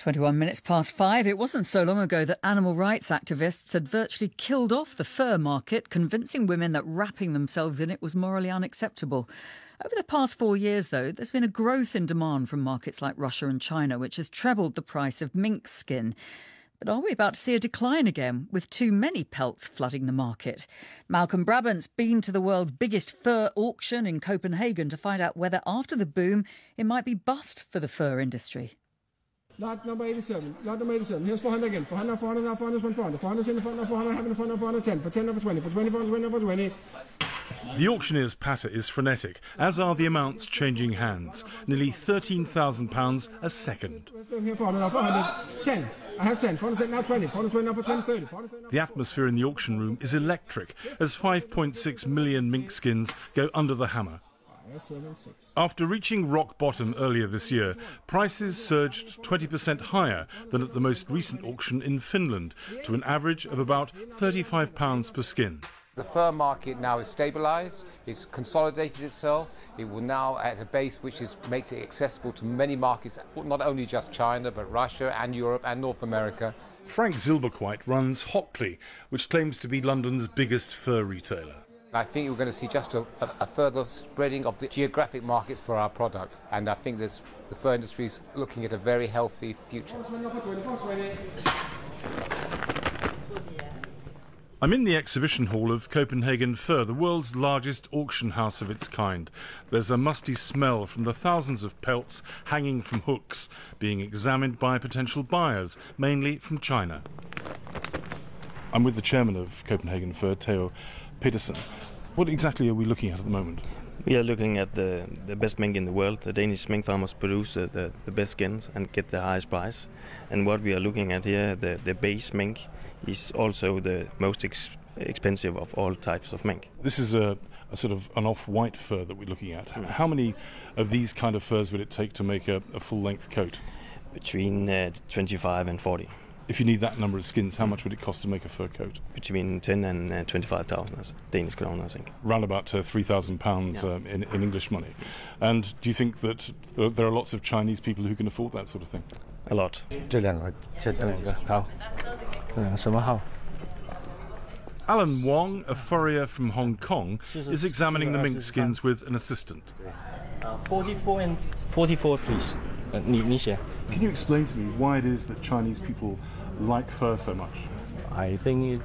21 minutes past 5. It wasn't so long ago that animal rights activists had virtually killed off the fur market, convincing women that wrapping themselves in it was morally unacceptable. Over the past 4 years, though, there's been a growth in demand from markets like Russia and China, which has trebled the price of mink skin. But are we about to see a decline again, with too many pelts flooding the market? Malcolm Brabant's been to the world's biggest fur auction in Copenhagen to find out whether, after the boom, it might be bust for the fur industry. Lot number 87. Lot number 87. Here's 400 again. 400, 400, 400, 400, 400, 400, 400, 400, 410, for 10, for 20, for 20, for 20, for 20. The auctioneer's patter is frenetic, as are the amounts changing hands. Nearly £13,000 a second. 400, 10. I have 10. 400, now 20. 420, now for 20, 30. The atmosphere in the auction room is electric, as 5.6 million mink skins go under the hammer. After reaching rock bottom earlier this year, prices surged 20% higher than at the most recent auction in Finland, to an average of about £35 per skin. The fur market now is stabilised, it's consolidated itself, it will now at a base which makes it accessible to many markets, not only just China, but Russia and Europe and North America. Frank Zilberquite runs Hockley, which claims to be London's biggest fur retailer. I think we're going to see just a further spreading of the geographic markets for our product, and I think the fur industry is looking at a very healthy future. I'm in the exhibition hall of Copenhagen Fur, the world's largest auction house of its kind. There's a musty smell from the thousands of pelts hanging from hooks, being examined by potential buyers, mainly from China. I'm with the chairman of Copenhagen Fur, Theo Petersen. What exactly are we looking at the moment? We are looking at the best mink in the world. The Danish mink farmers produce the best skins and get the highest price. And what we are looking at here, the base mink, is also the most expensive of all types of mink. This is a sort of an off-white fur that we're looking at. How many of these kind of furs would it take to make a full-length coat? Between 25 and 40. If you need that number of skins, how much would it cost to make a fur coat? Between 10 and 25,000 Danish kroner, I think. Round about £3,000 in English money. And do you think that there are lots of Chinese people who can afford that sort of thing? A lot. Alan Wong, a furrier from Hong Kong, is examining the mink skins with an assistant. 44 and 44, please. Can you explain to me why it is that Chinese people like fur so much? I think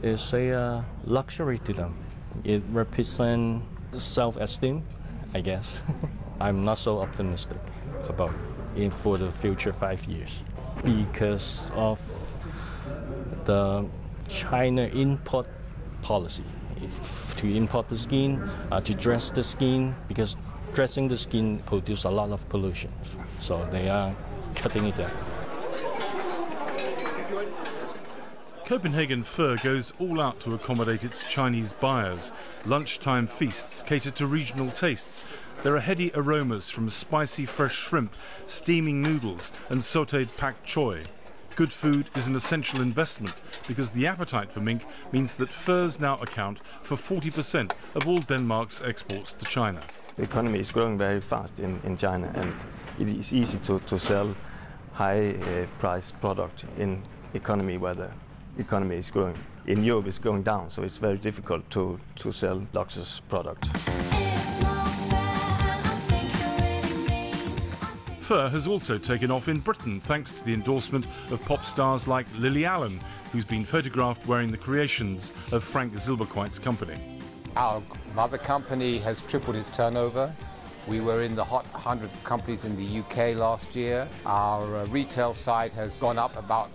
it is a luxury to them. It represents self-esteem, I guess. I'm not so optimistic about it for the future 5 years because of the China import policy. To import the skin, to dress the skin, because dressing the skin produces a lot of pollution. So they are cutting it down. Copenhagen Fur goes all out to accommodate its Chinese buyers. Lunchtime feasts cater to regional tastes. There are heady aromas from spicy fresh shrimp, steaming noodles and sautéed pak choy. Good food is an essential investment because the appetite for mink means that furs now account for 40% of all Denmark's exports to China. The economy is growing very fast in China, and it is easy to sell high-priced product in economy where the economy is growing. In Europe it's going down, so it's very difficult to sell luxurious product. Fur has also taken off in Britain thanks to the endorsement of pop stars like Lily Allen, who's been photographed wearing the creations of Frank Zilberquite's company. Our mother company has tripled its turnover. We were in the hot 100 companies in the UK last year. Our retail side has gone up about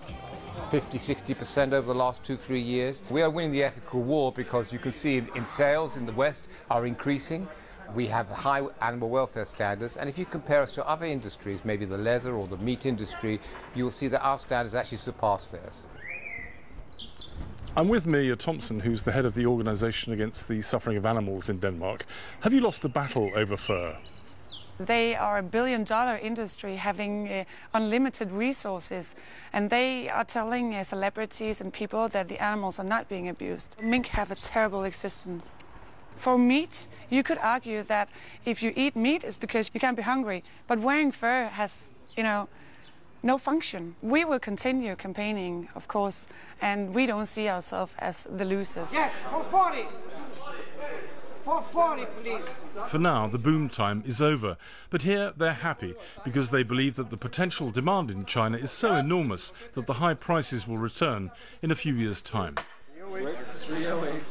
50–60% over the last 2–3 years. We are winning the ethical war because you can see in sales in the West are increasing. We have high animal welfare standards, and if you compare us to other industries, maybe the leather or the meat industry, you will see that our standards actually surpass theirs. I'm with Mirja Thomsen, who's the head of the organisation against the suffering of animals in Denmark. Have you lost the battle over fur? They are a billion-dollar industry having unlimited resources, and they are telling celebrities and people that the animals are not being abused. Mink have a terrible existence. For meat, you could argue that if you eat meat, it's because you can't be hungry. But wearing fur has, no function. We will continue campaigning, of course, and we don't see ourselves as the losers. Yes, for 40. For 40, please. For now, the boom time is over. But here they're happy because they believe that the potential demand in China is so enormous that the high prices will return in a few years' time. 308.